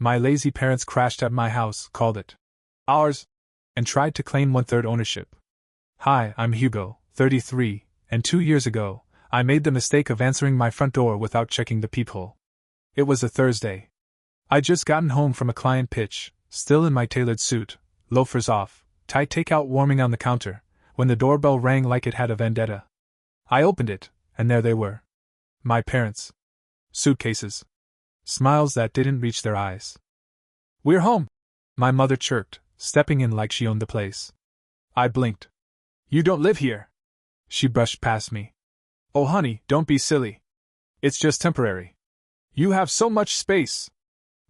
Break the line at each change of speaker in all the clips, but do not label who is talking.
My lazy parents crashed at my house, called it ours, and tried to claim 1/3 ownership. Hi, I'm Hugo, 33, and 2 years ago, I made the mistake of answering my front door without checking the peephole. It was a Thursday. I'd just gotten home from a client pitch, still in my tailored suit, loafers off, tight takeout warming on the counter, when the doorbell rang like it had a vendetta. I opened it, and there they were. My parents. Suitcases. Smiles that didn't reach their eyes. "We're home," my mother chirped, stepping in like she owned the place. I blinked. "You don't live here." She brushed past me. "Oh honey, don't be silly. It's just temporary. You have so much space."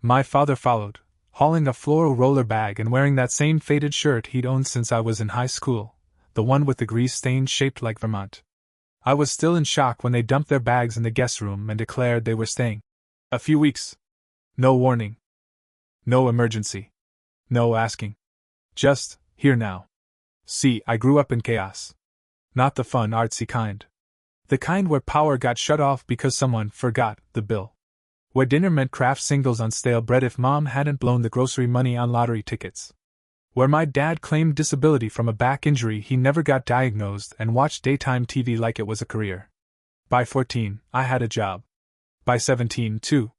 My father followed, hauling a floral roller bag and wearing that same faded shirt he'd owned since I was in high school, the one with the grease stain shaped like Vermont. I was still in shock when they dumped their bags in the guest room and declared they were staying a few weeks. No warning. No emergency. No asking. Just, here now. See, I grew up in chaos. Not the fun, artsy kind. The kind where power got shut off because someone forgot the bill. Where dinner meant Kraft singles on stale bread if mom hadn't blown the grocery money on lottery tickets. Where my dad claimed disability from a back injury he never got diagnosed and watched daytime TV like it was a career. By 14, I had a job. By 17, too.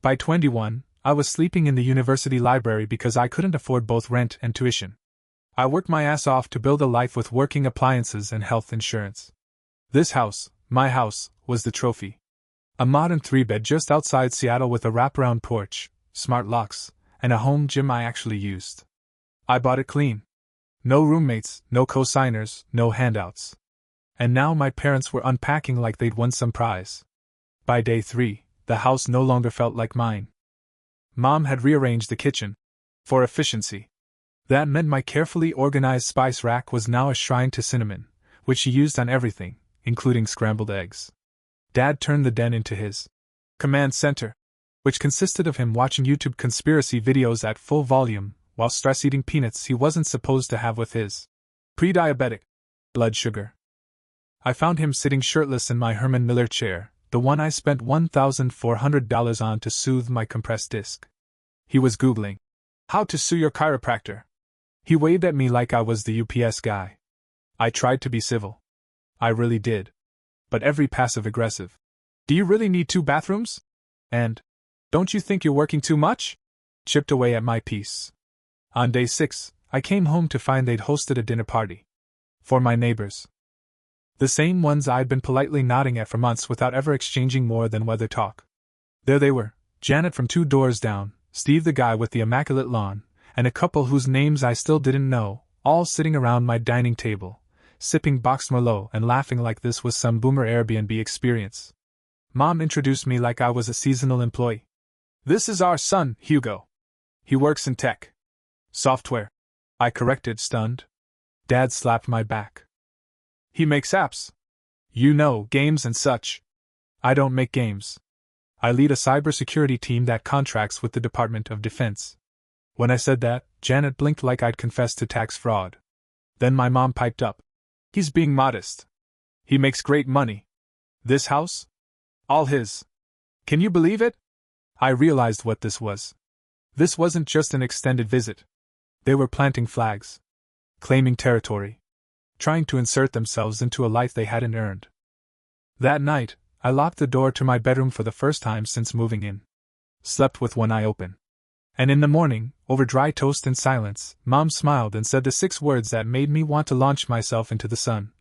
By 21, I was sleeping in the university library because I couldn't afford both rent and tuition. I worked my ass off to build a life with working appliances and health insurance. This house, my house, was the trophy. A modern 3-bed just outside Seattle with a wraparound porch, smart locks, and a home gym I actually used. I bought it clean. No roommates, no co-signers, no handouts. And now my parents were unpacking like they'd won some prize. By day 3, the house no longer felt like mine. Mom had rearranged the kitchen. For efficiency. That meant my carefully organized spice rack was now a shrine to cinnamon, which she used on everything, including scrambled eggs. Dad turned the den into his command center, which consisted of him watching YouTube conspiracy videos at full volume, while stress-eating peanuts he wasn't supposed to have with his pre-diabetic blood sugar. I found him sitting shirtless in my Herman Miller chair, the one I spent $1,400 on to soothe my compressed disc. He was Googling how to sue your chiropractor. He waved at me like I was the UPS guy. I tried to be civil. I really did. But every passive-aggressive, "Do you really need 2 bathrooms?" and "Don't you think you're working too much?" chipped away at my peace. On day 6, I came home to find they'd hosted a dinner party. For my neighbors. The same ones I'd been politely nodding at for months without ever exchanging more than weather talk. There they were, Janet from 2 doors down, Steve the guy with the immaculate lawn, and a couple whose names I still didn't know, all sitting around my dining table, sipping boxed Merlot and laughing like this was some boomer Airbnb experience. Mom introduced me like I was a seasonal employee. "This is our son, Hugo. He works in tech. Software," I corrected, stunned. Dad slapped my back. "He makes apps. You know, games and such." "I don't make games. I lead a cybersecurity team that contracts with the Department of Defense." When I said that, Janet blinked like I'd confessed to tax fraud. Then my mom piped up. "He's being modest. He makes great money. This house? All his. Can you believe it?" I realized what this was. This wasn't just an extended visit. They were planting flags. Claiming territory. Trying to insert themselves into a life they hadn't earned. That night, I locked the door to my bedroom for the first time since moving in. Slept with one eye open. And in the morning, over dry toast and silence, Mom smiled and said the 6 words that made me want to launch myself into the sun.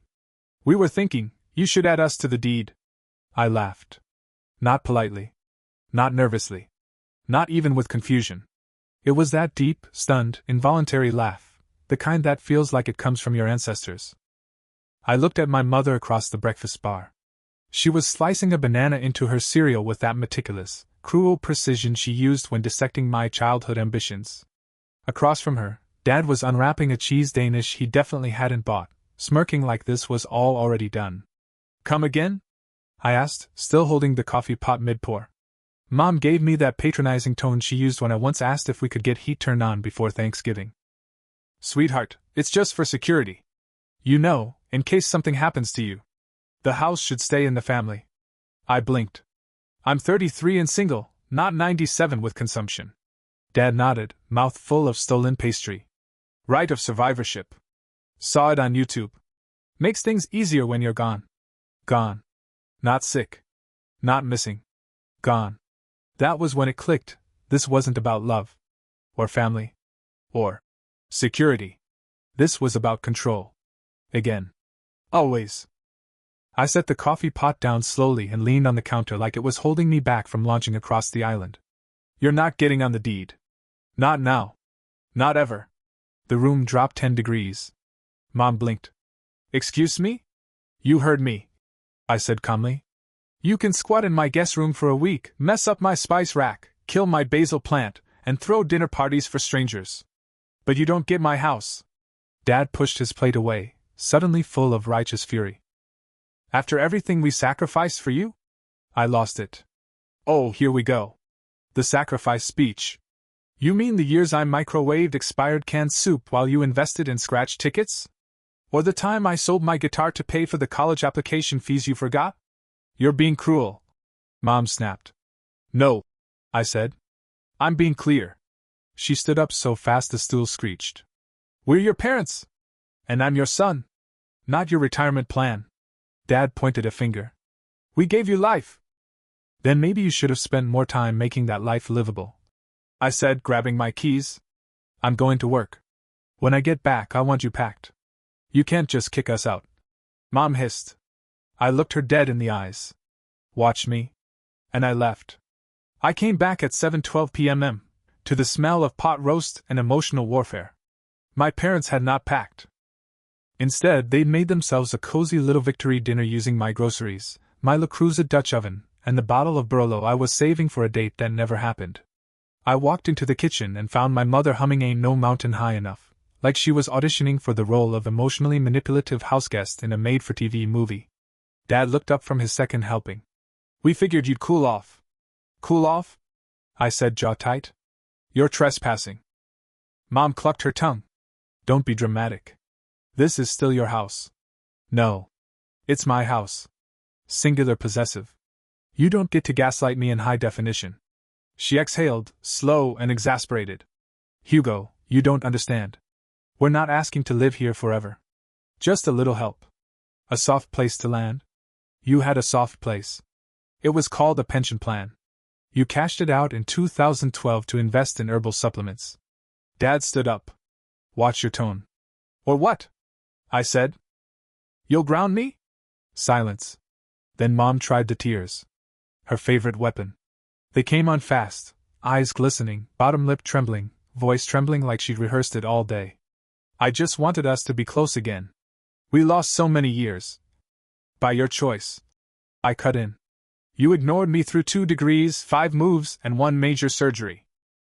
"We were thinking, you should add us to the deed." I laughed. Not politely. Not nervously. Not even with confusion. It was that deep, stunned, involuntary laugh, the kind that feels like it comes from your ancestors. I looked at my mother across the breakfast bar. She was slicing a banana into her cereal with that meticulous, cruel precision she used when dissecting my childhood ambitions. Across from her, Dad was unwrapping a cheese Danish he definitely hadn't bought, smirking like this was all already done. "Come again?" I asked, still holding the coffee pot mid-pour. Mom gave me that patronizing tone she used when I once asked if we could get heat turned on before Thanksgiving. "Sweetheart, it's just for security. You know, in case something happens to you. The house should stay in the family." I blinked. "I'm 33 and single, not 97 with consumption." Dad nodded, mouth full of stolen pastry. Right of survivorship. Saw it on YouTube. Makes things easier when you're gone. Gone. Not sick. Not missing. Gone. That was when it clicked. This wasn't about love. Or family. Or security. This was about control. Again. Always. I set the coffee pot down slowly and leaned on the counter like it was holding me back from launching across the island. You're not getting on the deed. Not now. Not ever. The room dropped 10 degrees. Mom blinked. Excuse me? You heard me, I said calmly. You can squat in my guest room for a week, mess up my spice rack, kill my basil plant, and throw dinner parties for strangers. But you don't get my house. Dad pushed his plate away, suddenly full of righteous fury. After everything we sacrificed for you? I lost it. Oh, here we go. The sacrifice speech. You mean the years I microwaved expired canned soup while you invested in scratch tickets? Or the time I sold my guitar to pay for the college application fees you forgot? You're being cruel. Mom snapped. No, I said. I'm being clear. She stood up so fast the stool screeched. We're your parents. And I'm your son. Not your retirement plan. Dad pointed a finger. We gave you life. Then maybe you should have spent more time making that life livable. I said, grabbing my keys. I'm going to work. When I get back, I want you packed. You can't just kick us out. Mom hissed. I looked her dead in the eyes. Watch me. And I left. I came back at 7:12 p.m. to the smell of pot roast and emotional warfare. My parents had not packed. Instead, they'd made themselves a cozy little victory dinner using my groceries, my Le Creuset Dutch oven, and the bottle of Barolo I was saving for a date that never happened. I walked into the kitchen and found my mother humming Ain't No Mountain High Enough, like she was auditioning for the role of emotionally manipulative houseguest in a made-for-TV movie. Dad looked up from his second helping. We figured you'd cool off. Cool off? I said, jaw tight. You're trespassing. Mom clucked her tongue. Don't be dramatic. This is still your house. No. It's my house. Singular possessive. You don't get to gaslight me in high definition. She exhaled, slow and exasperated. Hugo, you don't understand. We're not asking to live here forever. Just a little help. A soft place to land. You had a soft place. It was called a pension plan. You cashed it out in 2012 to invest in herbal supplements. Dad stood up. Watch your tone. Or what? I said. You'll ground me? Silence. Then Mom tried the tears. Her favorite weapon. They came on fast, eyes glistening, bottom lip trembling, voice trembling like she'd rehearsed it all day. I just wanted us to be close again. We lost so many years. By your choice. I cut in. You ignored me through 2 degrees, 5 moves, and 1 major surgery.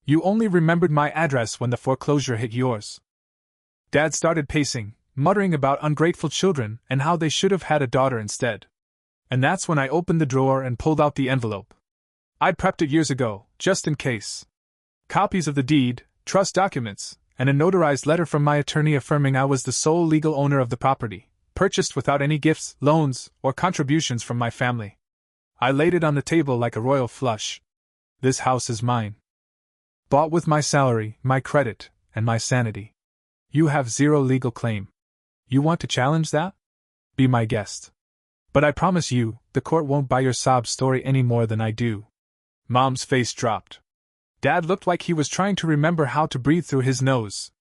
You only remembered my address when the foreclosure hit yours. Dad started pacing, muttering about ungrateful children and how they should have had a daughter instead. And that's when I opened the drawer and pulled out the envelope. I'd prepped it years ago, just in case. Copies of the deed, trust documents, and a notarized letter from my attorney affirming I was the sole legal owner of the property, purchased without any gifts, loans, or contributions from my family. I laid it on the table like a royal flush. This house is mine. Bought with my salary, my credit, and my sanity. You have 0 legal claim. You want to challenge that? Be my guest. But I promise you, the court won't buy your sob story any more than I do. Mom's face dropped. Dad looked like he was trying to remember how to breathe through his nose.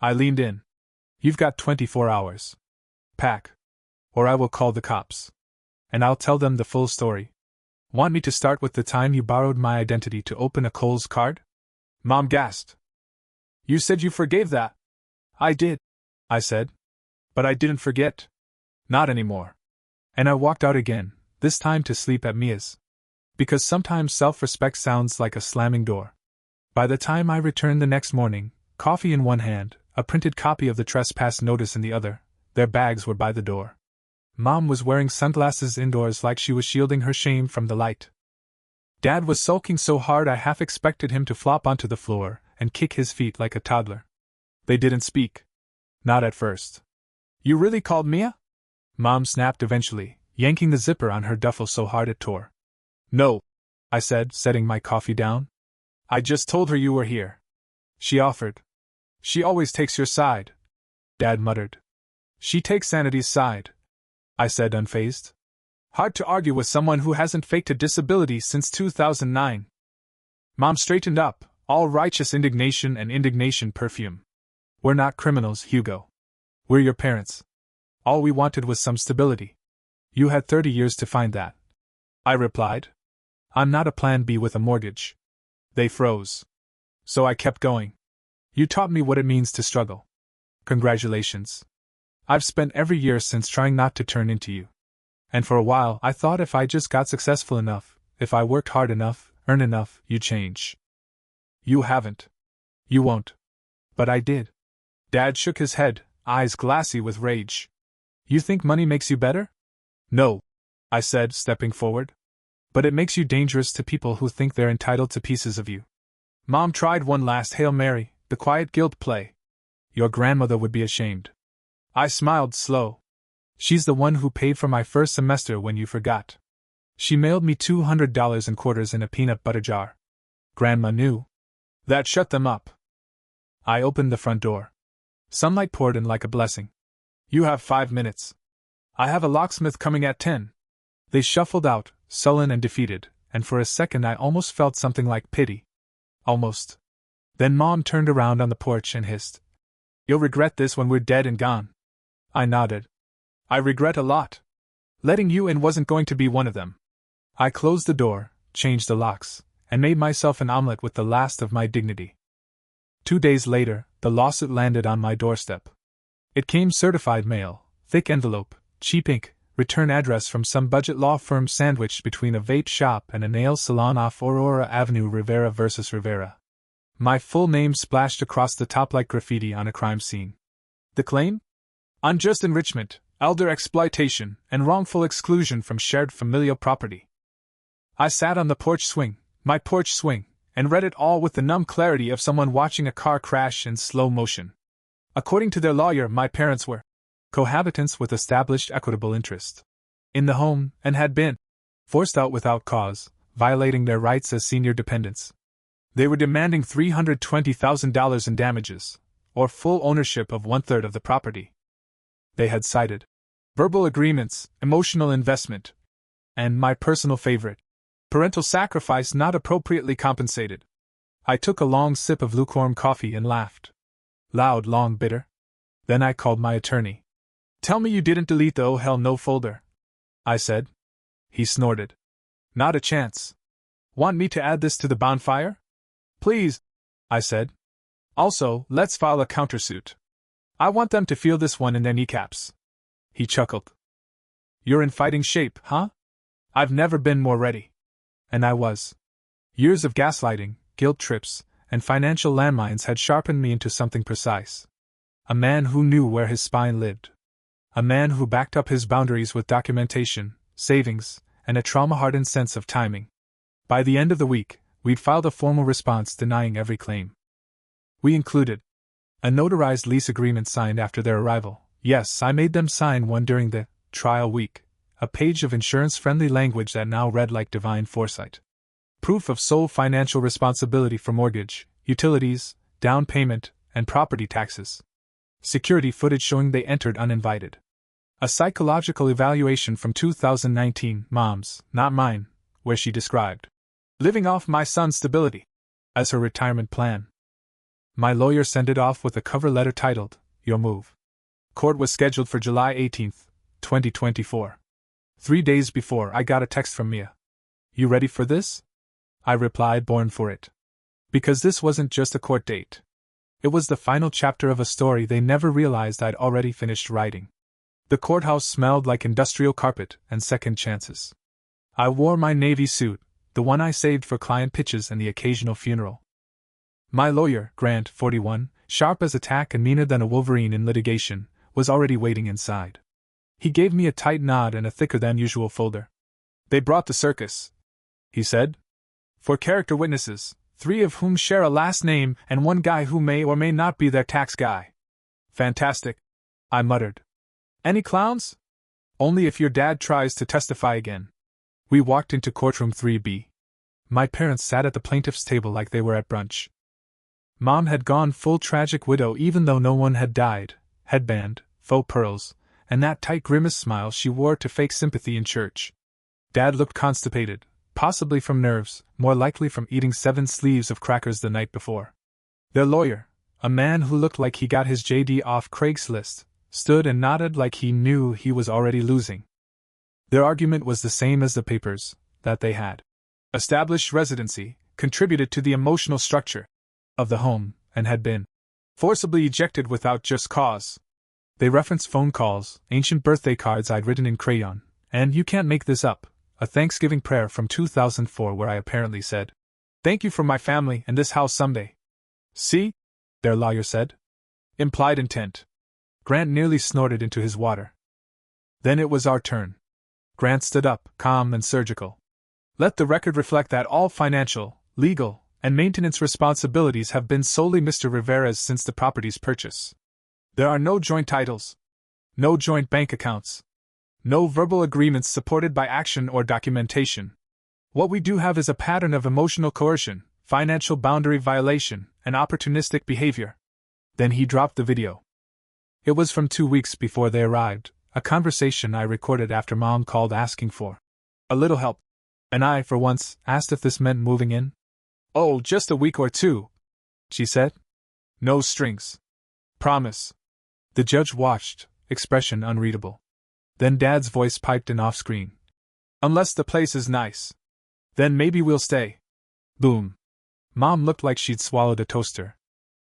I leaned in. You've got 24 hours. Pack. Or I will call the cops. And I'll tell them the full story. Want me to start with the time you borrowed my identity to open a Kohl's card? Mom gasped. You said you forgave that. I did, I said. But I didn't forget. Not anymore. And I walked out again, this time to sleep at Mia's. Because sometimes self-respect sounds like a slamming door. By the time I returned the next morning, coffee in one hand, a printed copy of the trespass notice in the other, their bags were by the door. Mom was wearing sunglasses indoors like she was shielding her shame from the light. Dad was sulking so hard I half expected him to flop onto the floor and kick his feet like a toddler. They didn't speak. Not at first. You really called Mia? Mom snapped eventually, yanking the zipper on her duffel so hard it tore. No, I said, setting my coffee down. I just told her you were here. She offered. She always takes your side, Dad muttered. She takes Sanity's side, I said unfazed. Hard to argue with someone who hasn't faked a disability since 2009. Mom straightened up, all righteous indignation and indignation perfume. We're not criminals, Hugo. We're your parents. All we wanted was some stability. You had 30 years to find that, I replied. I'm not a plan B with a mortgage. They froze. So I kept going. You taught me what it means to struggle. Congratulations. I've spent every year since trying not to turn into you. And for a while I thought if I just got successful enough, if I worked hard enough, earned enough, you'd change. You haven't. You won't. But I did. Dad shook his head, eyes glassy with rage. You think money makes you better? No, I said, stepping forward. But it makes you dangerous to people who think they're entitled to pieces of you. Mom tried one last Hail Mary, the quiet guilt play. Your grandmother would be ashamed. I smiled slow. She's the one who paid for my first semester when you forgot. She mailed me $200 in quarters in a peanut butter jar. Grandma knew. That shut them up. I opened the front door. Sunlight poured in like a blessing. You have 5 minutes. I have a locksmith coming at 10. They shuffled out, sullen and defeated, and for a second I almost felt something like pity. Almost. Then Mom turned around on the porch and hissed. You'll regret this when we're dead and gone. I nodded. I regret a lot. Letting you in wasn't going to be one of them. I closed the door, changed the locks, and made myself an omelet with the last of my dignity. 2 days later, the lawsuit landed on my doorstep. It came certified mail, thick envelope, cheap ink, return address from some budget law firm sandwiched between a vape shop and a nail salon off Aurora Avenue. Rivera versus Rivera. My full name splashed across the top like graffiti on a crime scene. The claim? Unjust enrichment, elder exploitation, and wrongful exclusion from shared familial property. I sat on the porch swing, my porch swing, and read it all with the numb clarity of someone watching a car crash in slow motion. According to their lawyer, my parents were cohabitants with established equitable interest in the home and had been forced out without cause, violating their rights as senior dependents. They were demanding $320,000 in damages, or full ownership of 1/3 of the property. They had cited verbal agreements, emotional investment, and my personal favorite, parental sacrifice not appropriately compensated. I took a long sip of lukewarm coffee and laughed. Loud, long, bitter. Then I called my attorney. Tell me you didn't delete the oh hell no folder, I said. He snorted. Not a chance. Want me to add this to the bonfire? Please, I said. Also, let's file a countersuit. I want them to feel this one in their kneecaps. He chuckled. You're in fighting shape, huh? I've never been more ready. And I was. Years of gaslighting, guilt trips, and financial landmines had sharpened me into something precise. A man who knew where his spine lived. A man who backed up his boundaries with documentation, savings, and a trauma-hardened sense of timing. By the end of the week, we'd filed a formal response denying every claim. We included a notarized lease agreement signed after their arrival. Yes, I made them sign one during the trial week, a page of insurance-friendly language that now read like divine foresight. Proof of sole financial responsibility for mortgage, utilities, down payment, and property taxes. Security footage showing they entered uninvited. A psychological evaluation from 2019, Mom's, not mine, where she described living off my son's stability as her retirement plan. My lawyer sent it off with a cover letter titled, Your Move. Court was scheduled for July 18, 2024. 3 days before, I got a text from Mia. You ready for this? I replied, born for it. Because this wasn't just a court date. It was the final chapter of a story they never realized I'd already finished writing. The courthouse smelled like industrial carpet and second chances. I wore my navy suit, the one I saved for client pitches and the occasional funeral. My lawyer, Grant, 41, sharp as a tack and meaner than a wolverine in litigation, was already waiting inside. He gave me a tight nod and a thicker-than-usual folder. They brought the circus, he said. 4 character witnesses, 3 of whom share a last name and 1 guy who may or may not be their tax guy. Fantastic, I muttered. Any clowns? Only if your dad tries to testify again. We walked into courtroom 3B. My parents sat at the plaintiff's table like they were at brunch. Mom had gone full tragic widow even though no one had died, headband, faux pearls, and that tight grimace smile she wore to fake sympathy in church. Dad looked constipated, possibly from nerves, more likely from eating 7 sleeves of crackers the night before. Their lawyer, a man who looked like he got his JD off Craigslist, stood and nodded like he knew he was already losing. Their argument was the same as the papers, that they had established residency, contributed to the emotional structure of the home, and had been forcibly ejected without just cause. They referenced phone calls, ancient birthday cards I'd written in crayon, and you can't make this up, a Thanksgiving prayer from 2004 where I apparently said, "Thank you for my family and this house someday." See? Their lawyer said. Implied intent. Grant nearly snorted into his water. Then it was our turn. Grant stood up, calm and surgical. Let the record reflect that all financial, legal, and maintenance responsibilities have been solely Mr. Rivera's since the property's purchase. There are no joint titles, no joint bank accounts, no verbal agreements supported by action or documentation. What we do have is a pattern of emotional coercion, financial boundary violation, and opportunistic behavior. Then he dropped the video. It was from 2 weeks before they arrived, a conversation I recorded after Mom called asking for a little help. And I, for once, asked if this meant moving in. "Oh, just a week or 2, she said. "No strings. Promise." The judge watched, expression unreadable. Then Dad's voice piped in off-screen. "Unless the place is nice. Then maybe we'll stay." Boom. Mom looked like she'd swallowed a toaster.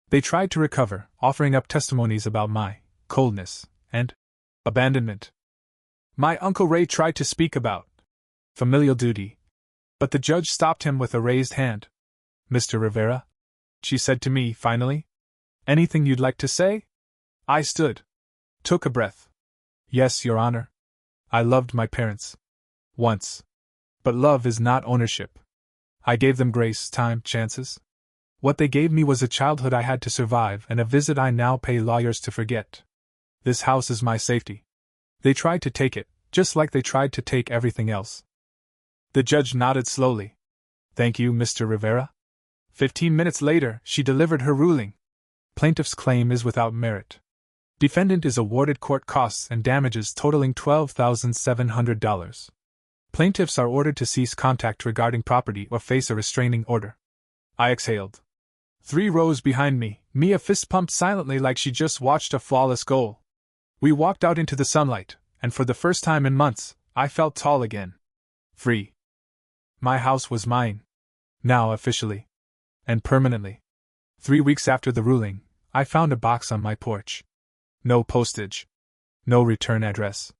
They tried to recover, offering up testimonies about my coldness and abandonment. My Uncle Ray tried to speak about familial duty, but the judge stopped him with a raised hand. "Mr. Rivera," she said to me finally, "anything you'd like to say?" I stood. Took a breath. "Yes, Your Honor. I loved my parents. Once. But love is not ownership. I gave them grace, time, chances. What they gave me was a childhood I had to survive and a visit I now pay lawyers to forget. This house is my safety. They tried to take it, just like they tried to take everything else." The judge nodded slowly. "Thank you, Mr. Rivera." 15 minutes later, she delivered her ruling. Plaintiff's claim is without merit. Defendant is awarded court costs and damages totaling $12,700. Plaintiffs are ordered to cease contact regarding property or face a restraining order. I exhaled. 3 rows behind me, Mia fist pumped silently like she just watched a flawless goal. We walked out into the sunlight, and for the first time in months, I felt tall again. Free. My house was mine. Now officially. And permanently. 3 weeks after the ruling, I found a box on my porch. No postage. No return address.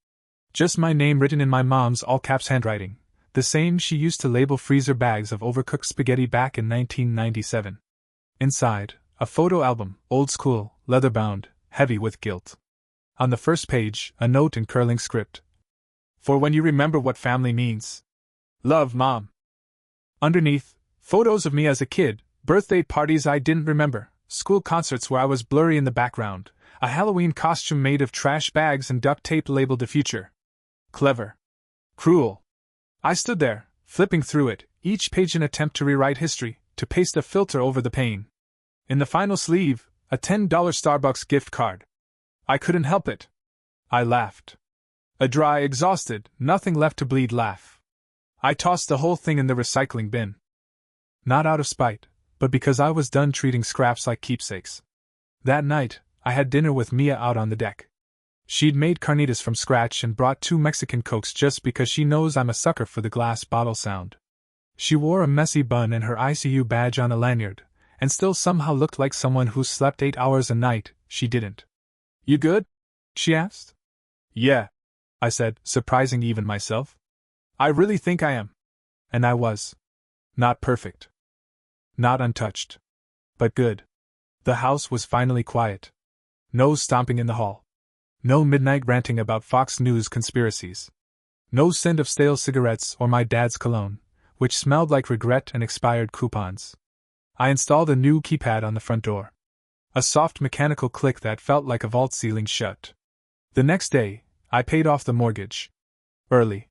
Just my name written in my mom's all-caps handwriting, the same she used to label freezer bags of overcooked spaghetti back in 1997. Inside, a photo album, old school, leather-bound, heavy with guilt. On the first page, a note in curling script. "For when you remember what family means. Love, Mom." Underneath, photos of me as a kid, birthday parties I didn't remember, school concerts where I was blurry in the background, a Halloween costume made of trash bags and duct tape labeled the future. Clever. Cruel. I stood there, flipping through it, each page an attempt to rewrite history, to paste a filter over the pain. In the final sleeve, a $10 Starbucks gift card. I couldn't help it. I laughed. A dry, exhausted, nothing left to bleed laugh. I tossed the whole thing in the recycling bin. Not out of spite, but because I was done treating scraps like keepsakes. That night, I had dinner with Mia out on the deck. She'd made carnitas from scratch and brought 2 Mexican Cokes just because she knows I'm a sucker for the glass bottle sound. She wore a messy bun and her ICU badge on a lanyard, and still somehow looked like someone who slept 8 hours a night. She didn't. "You good?" she asked. "Yeah," I said, surprising even myself. "I really think I am." And I was. Not perfect. Not untouched. But good. The house was finally quiet. No stomping in the hall. No midnight ranting about Fox News conspiracies. No scent of stale cigarettes or my dad's cologne, which smelled like regret and expired coupons. I installed a new keypad on the front door. A soft mechanical click that felt like a vault ceiling shut. The next day, I paid off the mortgage. Early.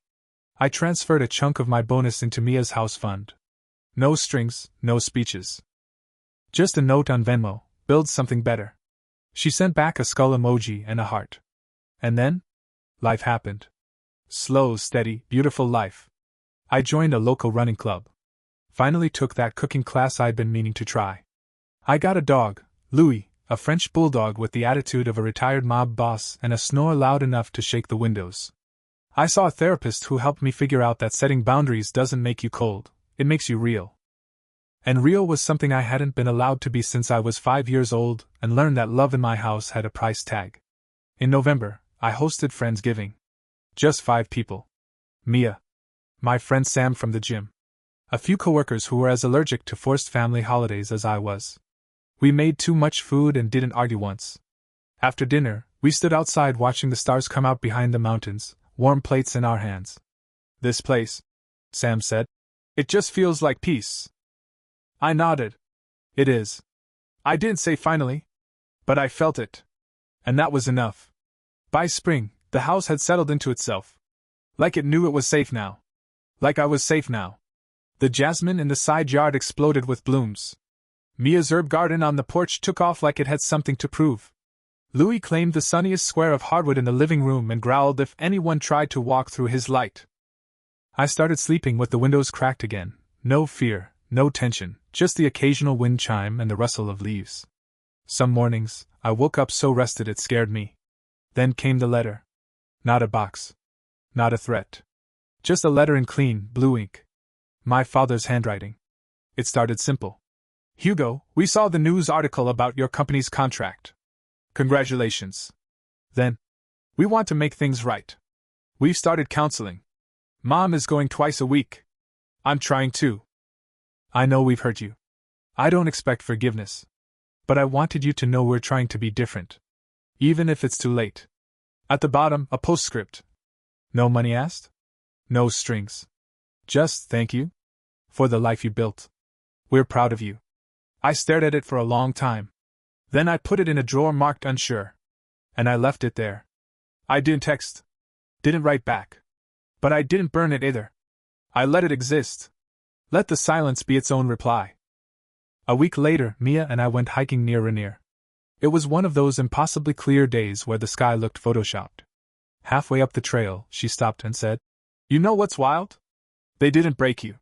I transferred a chunk of my bonus into Mia's house fund. No strings, no speeches. Just a note on Venmo, build something better. She sent back a skull emoji and a heart. And then? Life happened. Slow, steady, beautiful life. I joined a local running club. Finally took that cooking class I'd been meaning to try. I got a dog, Louis, a French bulldog with the attitude of a retired mob boss and a snore loud enough to shake the windows. I saw a therapist who helped me figure out that setting boundaries doesn't make you cold, it makes you real. And real was something I hadn't been allowed to be since I was 5 years old, and learned that love in my house had a price tag. In November, I hosted Friendsgiving. Just 5 people. Mia. My friend Sam from the gym. A few coworkers who were as allergic to forced family holidays as I was. We made too much food and didn't argue once. After dinner, we stood outside watching the stars come out behind the mountains, warm plates in our hands. This place, Sam said. It just feels like peace. I nodded. It is. I didn't say finally, but I felt it. And that was enough. By spring, the house had settled into itself. Like it knew it was safe now. Like I was safe now. The jasmine in the side yard exploded with blooms. Mia's herb garden on the porch took off like it had something to prove. Louis claimed the sunniest square of hardwood in the living room and growled if anyone tried to walk through his light. I started sleeping with the windows cracked again. No fear, no tension, just the occasional wind chime and the rustle of leaves. Some mornings, I woke up so rested it scared me. Then came the letter. Not a box. Not a threat. Just a letter in clean, blue ink. My father's handwriting. It started simple. Hugo, we saw the news article about your company's contract. Congratulations. Then, we want to make things right. We've started counseling. Mom is going twice a week. I'm trying too. I know we've hurt you. I don't expect forgiveness. But I wanted you to know we're trying to be different. Even if it's too late. At the bottom, a postscript. No money asked? No strings. Just thank you for the life you built. We're proud of you. I stared at it for a long time. Then I put it in a drawer marked unsure. And I left it there. I didn't text. Didn't write back. But I didn't burn it either. I let it exist. Let the silence be its own reply. A week later, Mia and I went hiking near Rainier. It was one of those impossibly clear days where the sky looked photoshopped. Halfway up the trail, she stopped and said, "You know what's wild? They didn't break you."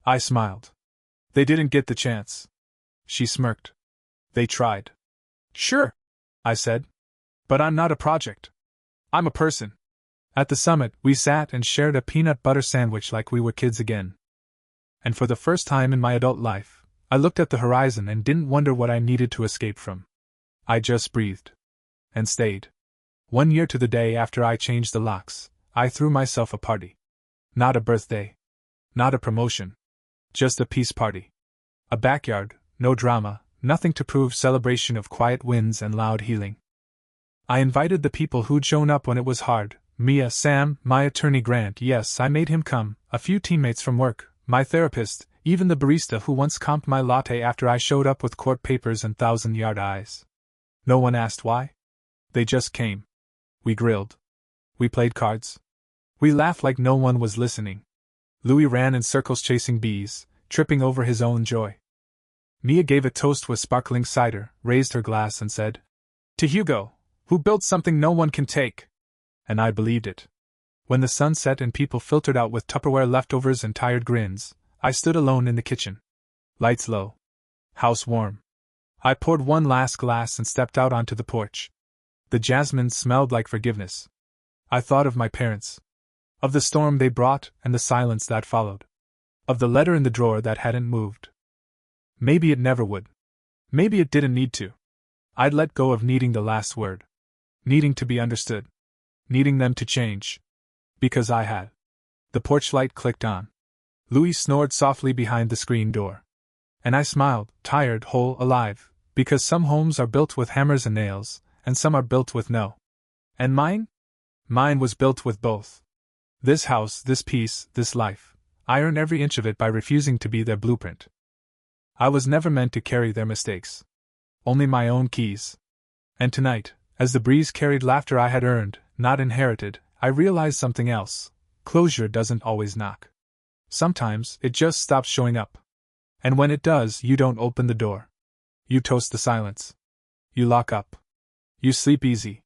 I smiled. "They didn't get the chance." She smirked. "They tried." "Sure," I said. "But I'm not a project. I'm a person." At the summit, we sat and shared a peanut butter sandwich like we were kids again. And for the first time in my adult life, I looked at the horizon and didn't wonder what I needed to escape from. I just breathed. And stayed. 1 year to the day after I changed the locks, I threw myself a party. Not a birthday. Not a promotion. Just a peace party. A backyard, no drama, nothing to prove, celebration of quiet wins and loud healing. I invited the people who'd shown up when it was hard. Mia, Sam, my attorney Grant, yes, I made him come, a few teammates from work, my therapist, even the barista who once comped my latte after I showed up with court papers and 1,000-yard eyes. No one asked why. They just came. We grilled. We played cards. We laughed like no one was listening. Louis ran in circles chasing bees, tripping over his own joy. Mia gave a toast with sparkling cider, raised her glass and said, "To Hugo, who built something no one can take." And I believed it. When the sun set and people filtered out with Tupperware leftovers and tired grins, I stood alone in the kitchen. Lights low. House warm. I poured one last glass and stepped out onto the porch. The jasmine smelled like forgiveness. I thought of my parents. Of the storm they brought and the silence that followed. Of the letter in the drawer that hadn't moved. Maybe it never would. Maybe it didn't need to. I'd let go of needing the last word. Needing to be understood. Needing them to change. Because I had. The porch light clicked on. Louis snored softly behind the screen door. And I smiled, tired, whole, alive, because some homes are built with hammers and nails, and some are built with no. And mine? Mine was built with both. This house, this peace, this life, I earn every inch of it by refusing to be their blueprint. I was never meant to carry their mistakes. Only my own keys. And tonight, as the breeze carried laughter I had earned, not inherited, I realized something else. Closure doesn't always knock. Sometimes, it just stops showing up. And when it does, you don't open the door. You toast the silence. You lock up. You sleep easy.